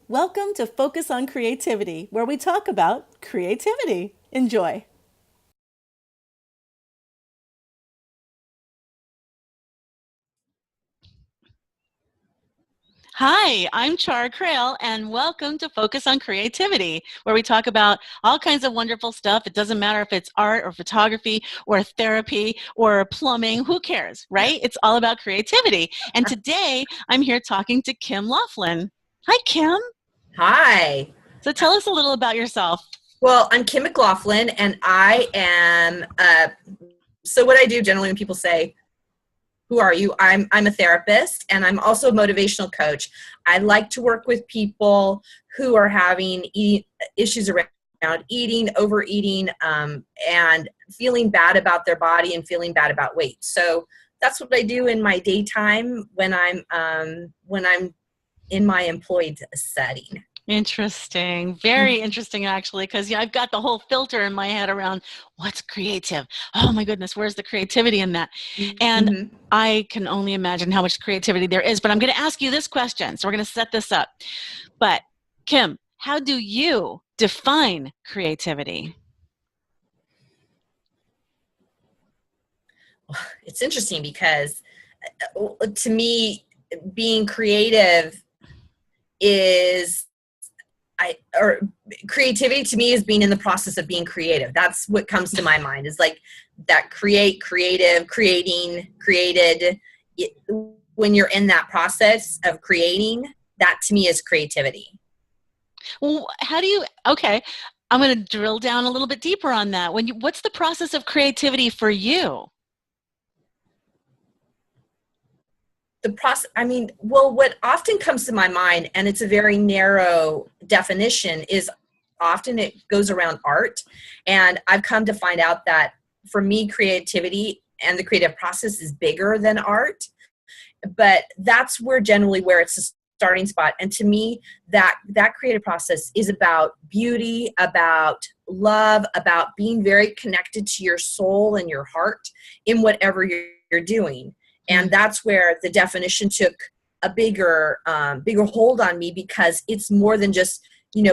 Welcome to Focus on Creativity, where we talk about creativity. Enjoy. Hi, I'm Charr Crail, and welcome to Focus on Creativity, where we talk about all kinds of wonderful stuff. It doesn't matter if it's art or photography or therapy or plumbing, who cares, right? It's all about creativity. And today I'm here talking to Kim Laughlin. Hi, Kim. Hi. So tell us a little about yourself. Well, I'm Kim McLaughlin, and I am. So what I do generally when people say, "Who are you?" I'm a therapist, and I'm also a motivational coach. I like to work with people who are having issues around eating, overeating, and feeling bad about their body and feeling bad about weight. So that's what I do in my daytime when I'm in my employed setting. Interesting. Very interesting, actually, because I've got the whole filter in my head around what's creative. Oh my goodness, where's the creativity in that? And Mhm. I can only imagine how much creativity there is. But I'm going to ask you this question. So we're going to set this up. But Kim, how do you define creativity? It's interesting because to me, being creative is or creativity to me is being in the process of being creative. That's what comes to my mind is like that creative, creating, created. It, when you're in that process of creating, that to me is creativity. Well, how do you, okay, I'm going to drill down a little bit deeper on that. What's the process of creativity for you? The process, I mean, well, what often comes to my mind, and it's a very narrow definition, is often it goes around art. And I've come to find out that for me, creativity and the creative process is bigger than art, but that's where it's a starting spot. And to me, that creative process is about beauty, about love, about being very connected to your soul and your heart in whatever you're doing. And that's where the definition took a bigger hold on me, because it's more than just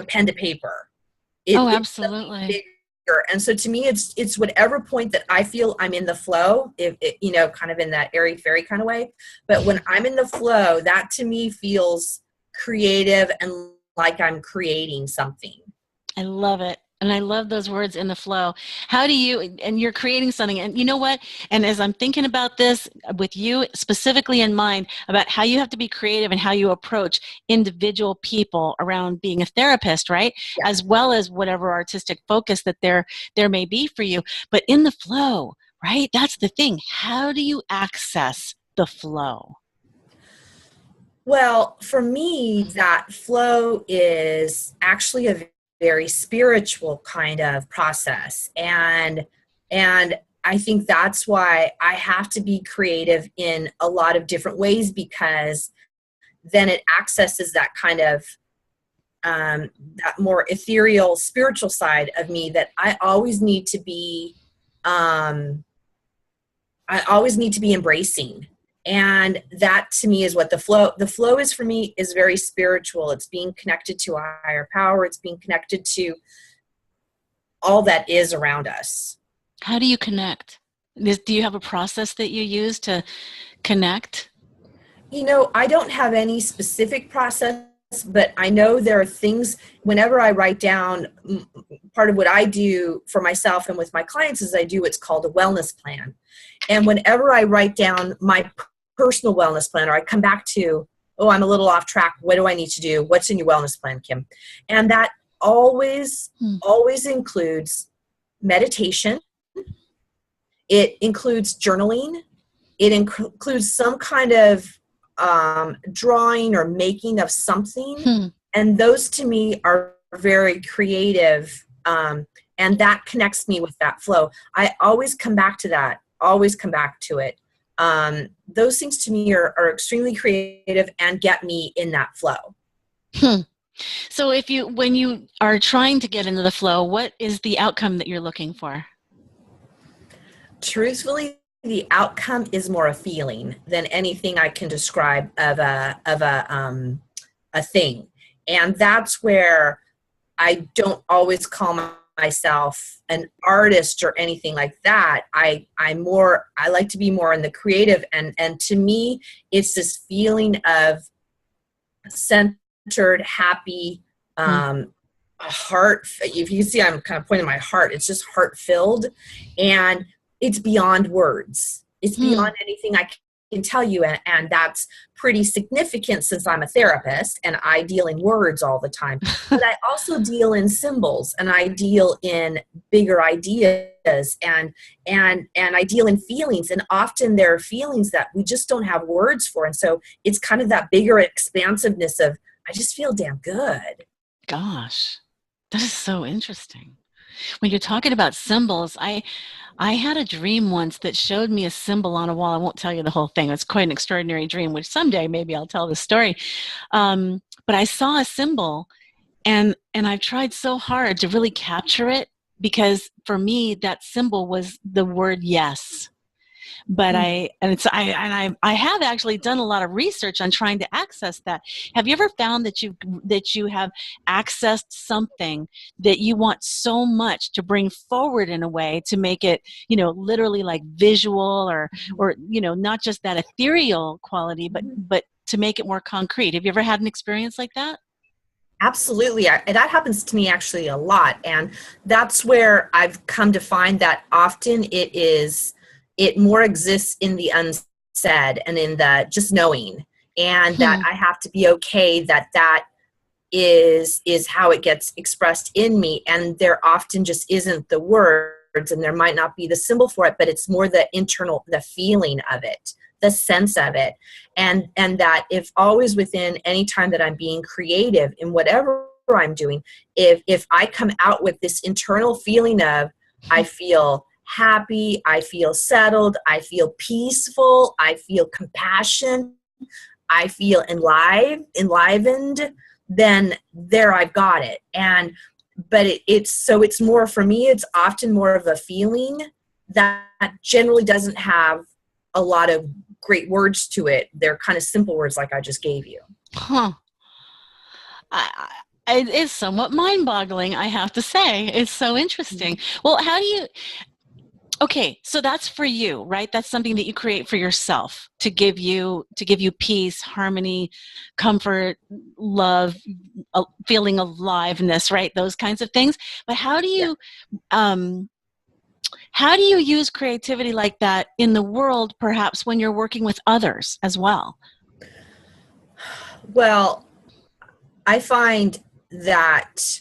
pen to paper. Oh, It's something absolutely. bigger. And so to me, it's whatever point that I feel I'm in the flow, if it, kind of in that airy fairy kind of way. But when I'm in the flow, that to me feels creative and like I'm creating something. I love it. And I love those words, in the flow. How do you, and you're creating something, and you know what? And as I'm thinking about this with you specifically in mind about how you have to be creative and how you approach individual people around being a therapist, right? Yeah. As well as whatever artistic focus that there may be for you. But in the flow, right? That's the thing. How do you access the flow? Well, for me, that flow is actually a very spiritual kind of process. And I think that's why I have to be creative in a lot of different ways, because then it accesses that kind of that more ethereal spiritual side of me that um, I always need to be embracing. And that to me is what the flow is for me, is very spiritual. It's being connected to a higher power. It's being connected to all that is around us. How do you connect? Do you have a process that you use to connect? I don't have any specific process, but I know there are things whenever I write down. Part of what I do for myself and with my clients is I do what's called a wellness plan. And whenever I write down my personal wellness plan, or I come back to, oh, I'm a little off track. What do I need to do? What's in your wellness plan, Kim? And that always, Hmm. always includes meditation. It includes journaling. It includes some kind of drawing or making of something. Hmm. And those to me are very creative. And that connects me with that flow. I always come back to that, always come back to it. Those things to me are extremely creative and get me in that flow. Hmm. So when you are trying to get into the flow, what is the outcome that you're looking for? Truthfully, the outcome is more a feeling than anything I can describe of a thing. And that's where I don't always call myself an artist or anything like that. I like to be more in the creative, and to me, it's this feeling of centered, happy, heart. If you see, I'm kind of pointing my heart. It's just heart filled, and it's beyond words. It's beyond anything I can tell you, and that's pretty significant since I'm a therapist and I deal in words all the time. But I also deal in symbols, and I deal in bigger ideas, and I deal in feelings, and often there are feelings that we just don't have words for. And so it's kind of that bigger expansiveness of, I just feel damn good. Gosh, that is so interesting. When you're talking about symbols, I had a dream once that showed me a symbol on a wall. I won't tell you the whole thing. It's quite an extraordinary dream, which someday maybe I'll tell the story. But I saw a symbol, and I've tried so hard to really capture it, because for me that symbol was the word yes. But I have actually done a lot of research on trying to access that. Have you ever found that you have accessed something that you want so much to bring forward in a way to make it, literally like visual, or not just that ethereal quality, but to make it more concrete? Have you ever had an experience like that? Absolutely. That happens to me actually a lot. And that's where I've come to find that often it more exists in the unsaid and in the just knowing, and that I have to be okay that is how it gets expressed in me. And there often just isn't the words, and there might not be the symbol for it, but it's more the feeling of it, the sense of it. And that if always within any time that I'm being creative in whatever I'm doing, if I come out with this internal feeling of, I feel happy, I feel settled, I feel peaceful, I feel compassion, I feel enlivened, then there I've got it. But it's more, for me, it's often more of a feeling that generally doesn't have a lot of great words to it. They're kind of simple words like I just gave you. It is somewhat mind-boggling, I have to say. It's so interesting. Well, okay, so that's for you, right? That's something that you create for yourself to give you peace, harmony, comfort, love, feeling aliveness, right? Those kinds of things. But how do you use creativity like that in the world, perhaps when you're working with others as well? Well, I find that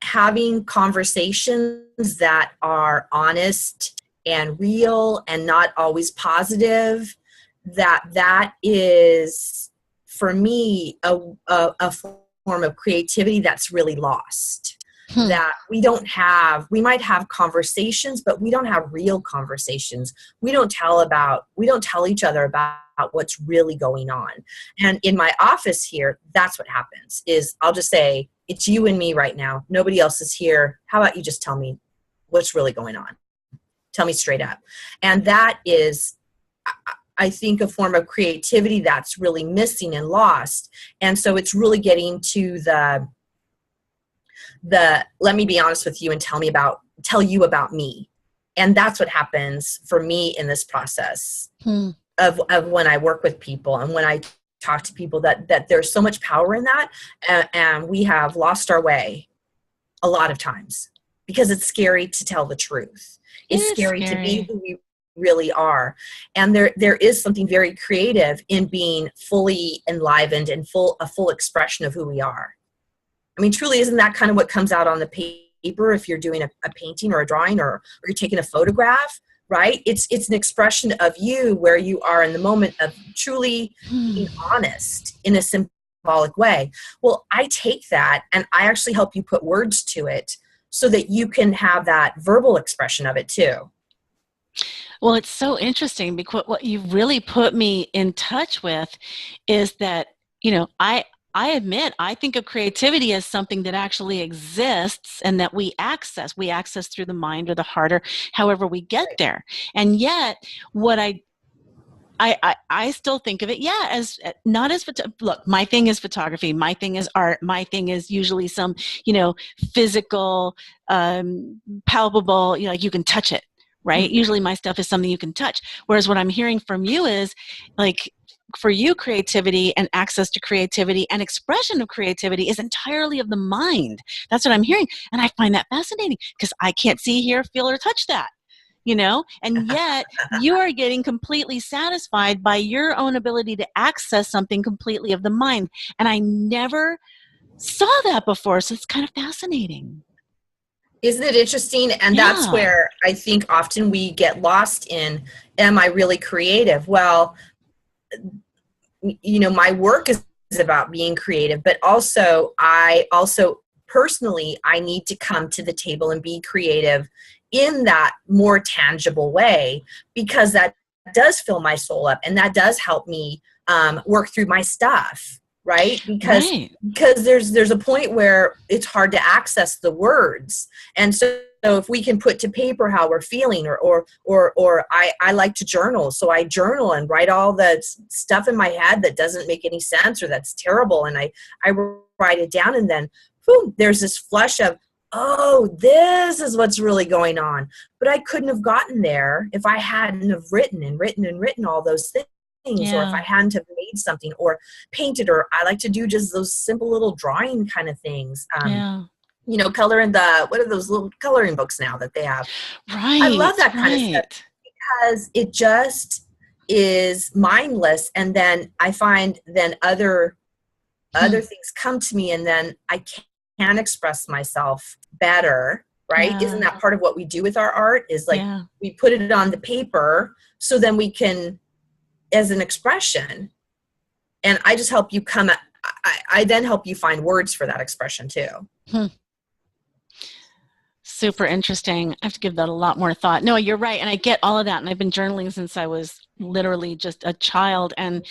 having conversations that are honest and real and not always positive, that is, for me, a form of creativity that's really lost. That we might have conversations, but we don't have real conversations. We don't tell each other about what's really going on. And in my office here, that's what happens, is I'll just say, it's you and me right now. Nobody else is here. How about you just tell me what's really going on? Tell me straight up. And that is, I think, a form of creativity that's really missing and lost. And so it's really getting to the let me be honest with you and tell you about me. And that's what happens for me in this process of when I work with people and when I talk to people, that there's so much power in that. And we have lost our way a lot of times because it's scary to tell the truth. It's scary to be who we really are. And there is something very creative in being fully enlivened and a full expression of who we are. I mean, truly, isn't that kind of what comes out on the paper if you're doing a painting or a drawing, or you're taking a photograph, right? It's an expression of you where you are in the moment of truly being honest in a symbolic way. Well, I take that and I actually help you put words to it so that you can have that verbal expression of it too. Well, it's so interesting, because what you really put me in touch with is that, I admit, I think of creativity as something that actually exists and that we access through the mind or the heart, or however we get there. And yet what I I still think of it, yeah, as not as look. My thing is photography. My thing is art. My thing is usually some, physical, palpable. Like you can touch it, right? Usually, my stuff is something you can touch. Whereas what I'm hearing from you is, like, for you, creativity and access to creativity and expression of creativity is entirely of the mind. That's what I'm hearing, and I find that fascinating because I can't see, hear, feel, or touch that. And yet you are getting completely satisfied by your own ability to access something completely of the mind. And I never saw that before. So it's kind of fascinating. Isn't it interesting? And that's where I think often we get lost in, am I really creative? Well, my work is about being creative, but also personally, I need to come to the table and be creative in that more tangible way, because that does fill my soul up and that does help me work through my stuff, right? Because there's a point where it's hard to access the words, and so if we can put to paper how we're feeling, or I like to journal, so I journal and write all the stuff in my head that doesn't make any sense or that's terrible, and I write it down, and then boom, there's this flush of, oh, this is what's really going on. But I couldn't have gotten there if I hadn't have written all those things, or if I hadn't have made something or painted, or I like to do just those simple little drawing kind of things. Color in what are those little coloring books now that they have? Right. I love that kind of stuff because it just is mindless. And then I find then other things come to me, and then I can express myself better, right? Yeah. Isn't that part of what we do with our art, is like we put it on the paper so then we can, as an expression, and I just help you I then help you find words for that expression too. Super interesting. I have to give that a lot more thought. No, you're right. And I get all of that. And I've been journaling since I was literally just a child. And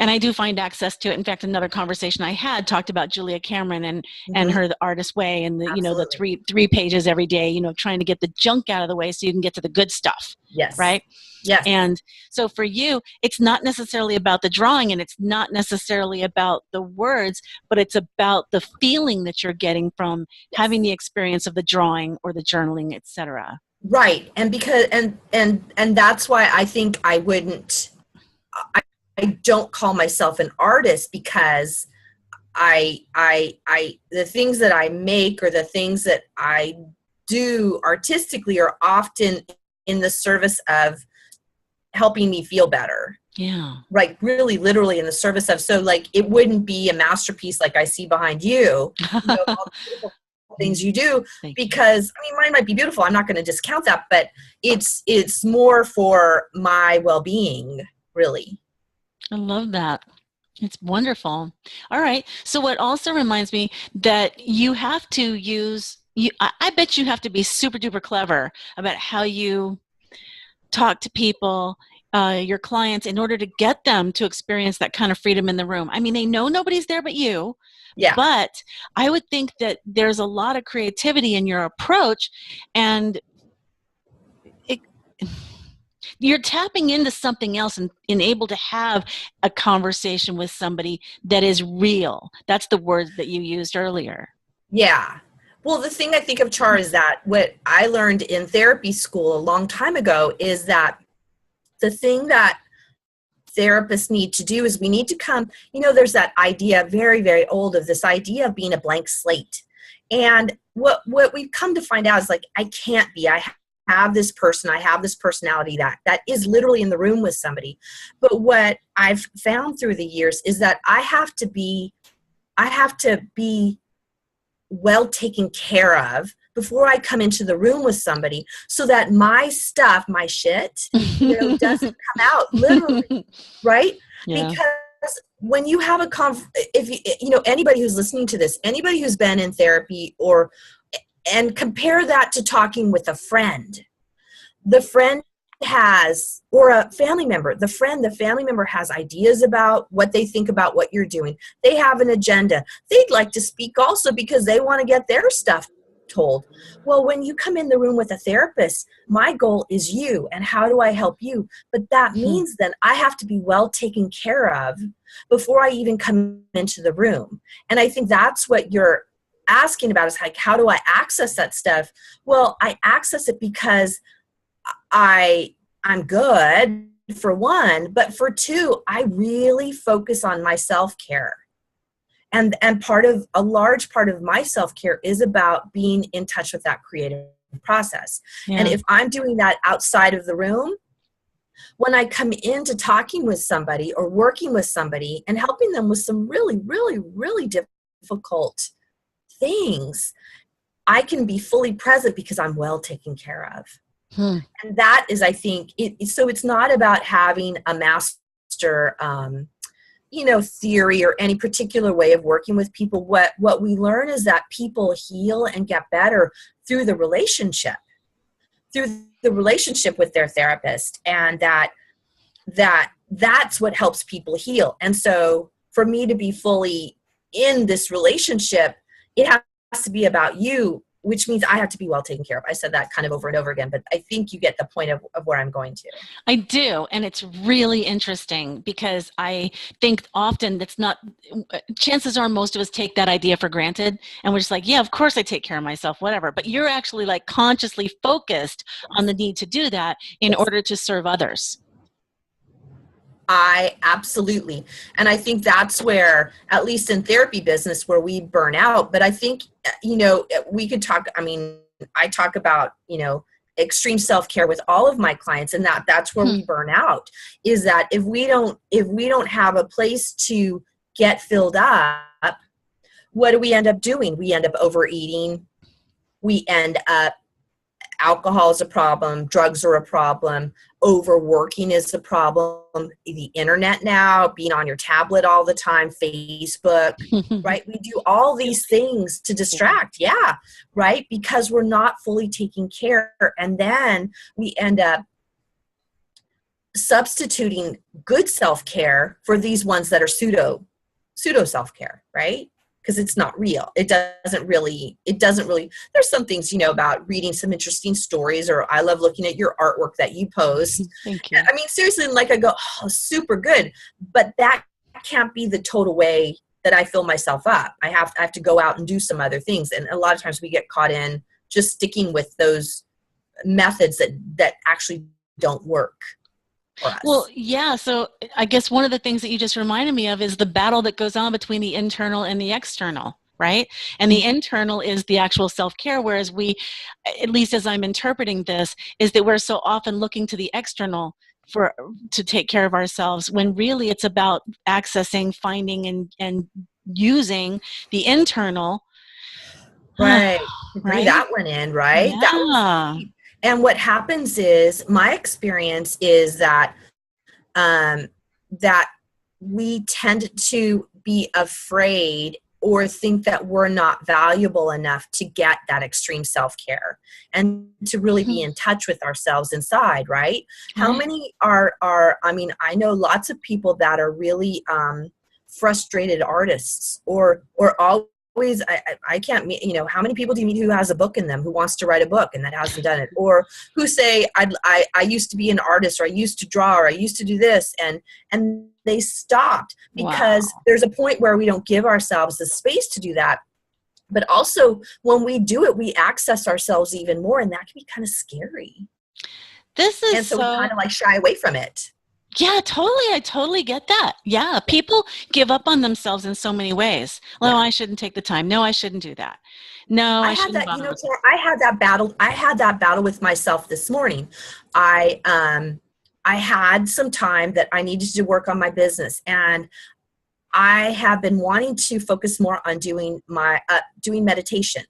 I do find access to it. In fact, another conversation I had talked about Julia Cameron and her The Artist Way, and the, the three pages every day, trying to get the junk out of the way so you can get to the good stuff. Yes. Right? Yes. And so for you, it's not necessarily about the drawing, and it's not necessarily about the words, but it's about the feeling that you're getting from having the experience of the drawing or the journaling, etc. Right. And because and that's why I think I don't call myself an artist, because I the things that I make or the things that I do artistically are often in the service of helping me feel better. Yeah. Like really literally in the service of, so like it wouldn't be a masterpiece like I see behind you, all the beautiful things you do, because I mean, mine might be beautiful. I'm not going to discount that, but it's more for my well-being, really. I love that. It's wonderful. All right. So what also reminds me that you have to use, I bet you have to be super duper clever about how you talk to people, your clients, in order to get them to experience that kind of freedom in the room. I mean, they know nobody's there but you. Yeah. But I would think that there's a lot of creativity in your approach, and you're tapping into something else and able to have a conversation with somebody that is real. That's the word that you used earlier. Yeah. Well, the thing I think of, Charr, is that what I learned in therapy school a long time ago is that the thing that therapists need to do is we need to come, there's that idea, very, very old, of this idea of being a blank slate. And what we've come to find out is like, I can't be. I have this person, I have this personality that is literally in the room with somebody. But what I've found through the years is that I have to be well taken care of before I come into the room with somebody, so that my stuff, my shit, doesn't come out literally, right? Yeah. Because when you have anybody who's listening to this, anybody who's been in therapy and compare that to talking with a friend, the friend has, or a family member, the family member has ideas about what they think about what you're doing. They have an agenda. They'd like to speak also because they want to get their stuff told, well, when you come in the room with a therapist, my goal is you, and how do I help you? But that means then I have to be well taken care of before I even come into the room. And I think that's what you're asking about, is like, how do I access that stuff? Well, I access it because I'm good, for one, but for two, I really focus on my self-care. And a large part of my self-care is about being in touch with that creative process. Yeah. And if I'm doing that outside of the room, when I come into talking with somebody or working with somebody and helping them with some really, really, really difficult things, I can be fully present because I'm well taken care of. And that is, I think, so it's not about having a master, theory or any particular way of working with people. What we learn is that people heal and get better through the relationship with their therapist, and that's what helps people heal. And so for me to be fully in this relationship, it has to be about you, which means I have to be well taken care of. I said that kind of over and over again, but I think you get the point of where I'm going to. I do. And it's really interesting because I think often chances are most of us take that idea for granted. And we're just like, yeah, of course I take care of myself, whatever. But you're actually like consciously focused on the need to do that in order to serve others. I absolutely. And I think that's where, at least in therapy business, where we burn out. But I think, we could talk, I talk about, extreme self-care with all of my clients, and that's where we burn out, is that if we don't have a place to get filled up, what do we end up doing? We end up overeating. We end up, alcohol is a problem, drugs are a problem, overworking is a problem, the internet now, being on your tablet all the time, Facebook, right? We do all these things to distract, right? Because we're not fully taking care. And then we end up substituting good self-care for these ones that are pseudo self-care, right? Because it's not real. It doesn't really, there's some things, about reading some interesting stories, or I love looking at your artwork that you post. Thank you. Seriously, like I go, oh, super good. But that can't be the total way that I fill myself up. I have to go out and do some other things. And a lot of times we get caught in just sticking with those methods that actually don't work. Well, yeah. So I guess one of the things that you just reminded me of is the battle that goes on between the internal and the external, right? And the internal is the actual self-care, whereas we, at least as I'm interpreting this, is that we're so often looking to the external to take care of ourselves, when really it's about accessing, finding, and using the internal. Right. Bring that one in, right? Yeah. That was, and what happens is, my experience is that that we tend to be afraid or think that we're not valuable enough to get that extreme self-care and to really be in touch with ourselves inside, right? How many are I know lots of people that are really frustrated artists, or always, I can't meet, how many people do you meet who has a book in them, who wants to write a book and that hasn't done it, or who say, I used to be an artist, or I used to draw, or I used to do this, and they stopped because there's a point where we don't give ourselves the space to do that. But also, when we do it, we access ourselves even more, and that can be kind of scary. And so we kind of like shy away from it. Yeah, totally. I totally get that. Yeah, people give up on themselves in so many ways. No, I shouldn't take the time. No, I shouldn't do that. No, I shouldn't bother with that. I had that battle with myself this morning. I had some time that I needed to work on my business, and I have been wanting to focus more on doing meditation.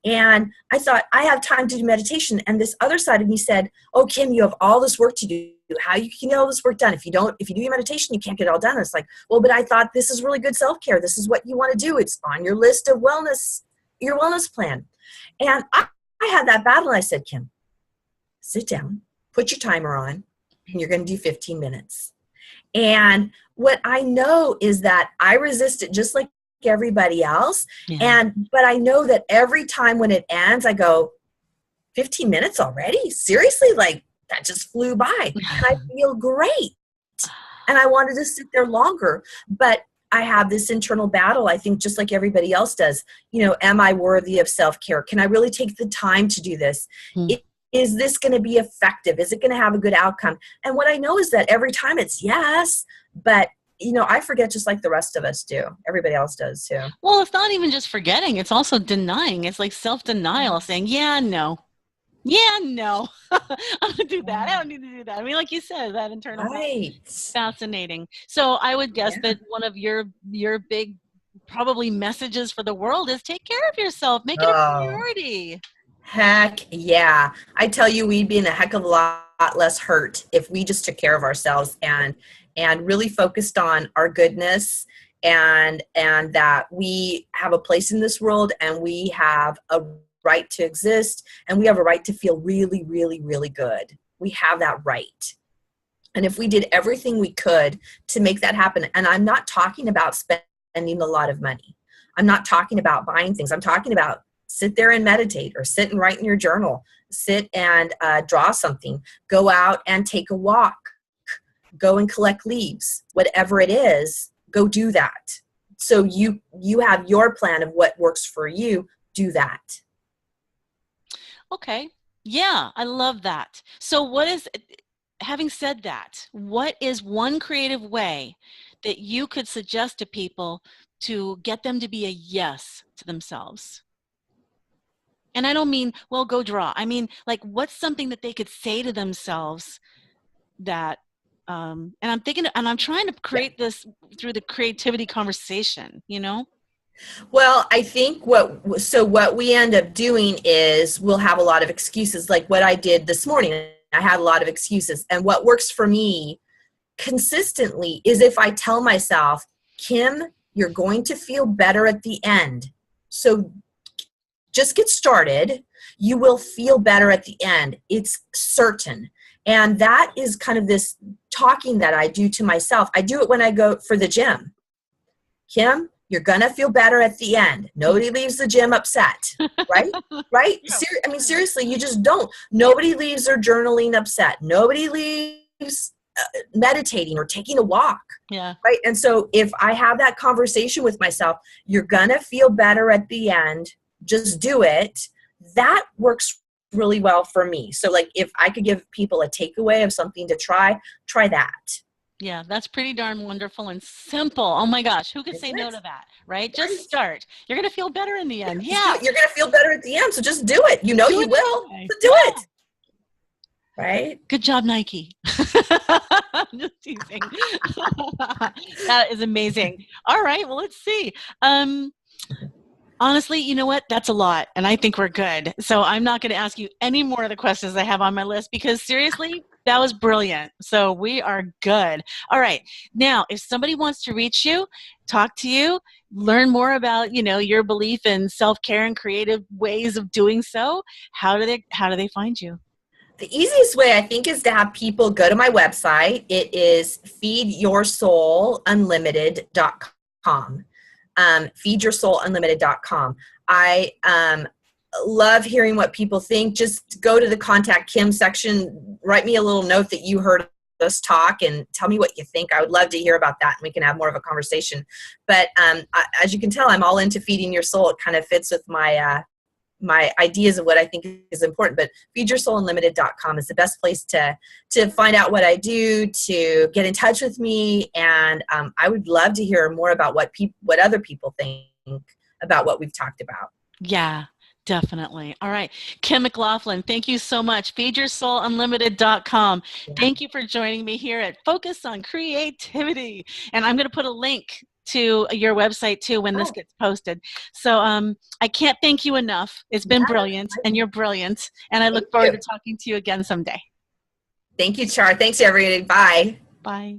And I thought, I have time to do meditation. And this other side of me said, oh, Kim, you have all this work to do. How you can get all this work done? If you do your meditation, you can't get it all done. It's like, well, but I thought this is really good self-care. This is what you want to do. It's on your list of your wellness plan. And I had that battle. And I said, Kim, sit down, put your timer on, and you're going to do 15 minutes. And what I know is that I resist it just like everybody else. Yeah. But I know that every time when it ends, I go, 15 minutes already? Seriously? Like, that just flew by. And I feel great. And I wanted to sit there longer. But I have this internal battle, I think, just like everybody else does. Am I worthy of self-care? Can I really take the time to do this? Is this going to be effective? Is it going to have a good outcome? And what I know is that every time it's yes, but I forget just like the rest of us do. Everybody else does too. Well, it's not even just forgetting. It's also denying. It's like self-denial, saying, yeah, no. Yeah, no. I don't do that. I don't need to do that. I mean, like you said, that internal Right. fascinating. So I would guess that one of your big probably messages for the world is take care of yourself. Make it a priority. Heck yeah. I tell you, we'd be in a heck of a lot less hurt if we just took care of ourselves and really focused on our goodness and that we have a place in this world and we have a right to exist and we have a right to feel really, really, really good. We have that right. And if we did everything we could to make that happen, and I'm not talking about spending a lot of money. I'm not talking about buying things. I'm talking about sit there and meditate or sit and write in your journal. Sit and draw something. Go out and take a walk. Go and collect leaves. Whatever it is, go do that. So you have your plan of what works for you. Do that. Okay. Yeah, I love that. So having said that, what is one creative way that you could suggest to people to get them to be a yes to themselves? And I don't mean, well, go draw. I mean, like, what's something that they could say to themselves that, and I'm thinking, and I'm trying to create this through the creativity conversation, Well, I think what we end up doing is we'll have a lot of excuses, like what I did this morning. I had a lot of excuses. And what works for me consistently is if I tell myself, Kim, you're going to feel better at the end. So just get started. You will feel better at the end. It's certain. And that is kind of this talking that I do to myself. I do it when I go for the gym. Kim, you're going to feel better at the end. Nobody leaves the gym upset, right? Right? Yeah. Seriously, you just don't. Nobody leaves their journaling upset. Nobody leaves meditating or taking a walk. Yeah. Right? And so if I have that conversation with myself, you're going to feel better at the end. Just do it. That works really well for me. So like if I could give people a takeaway of something to try that. Yeah, that's pretty darn wonderful and simple. Oh my gosh, who could say no to that, right? Just start. You're going to feel better in the end. Yeah. You're going to feel better at the end, so just do it. You will. So do it. Right? Good job, Nike. I'm just teasing. That is amazing. All right, well, let's see. Honestly, you know what? That's a lot, and I think we're good. So I'm not going to ask you any more of the questions I have on my list because seriously, that was brilliant. So we are good. All right. Now, if somebody wants to reach you, talk to you, learn more about, your belief in self-care and creative ways of doing so, how do they find you? The easiest way, I think, is to have people go to my website. It is feedyoursoulunlimited.com. Feedyoursoulunlimited.com. I love hearing what people think. Just go to the Contact Kim section, write me a little note that you heard us talk and tell me what you think. I would love to hear about that and we can have more of a conversation. But as you can tell, I'm all into feeding your soul. It kind of fits with my my ideas of what I think is important. But feedyoursoulunlimited.com is the best place to find out what I do, to get in touch with me. And I would love to hear more about what other people think about what we've talked about. Yeah, definitely. All right. Kim McLaughlin, thank you so much. Feedyoursoulunlimited.com. Yeah. Thank you for joining me here at Focus on Creativity. And I'm going to put a link to your website too when this gets posted. So I can't thank you enough. It's been brilliant and you're brilliant. And I look forward to talking to you again someday. Thank you, Charr. Thanks, everybody. Bye. Bye.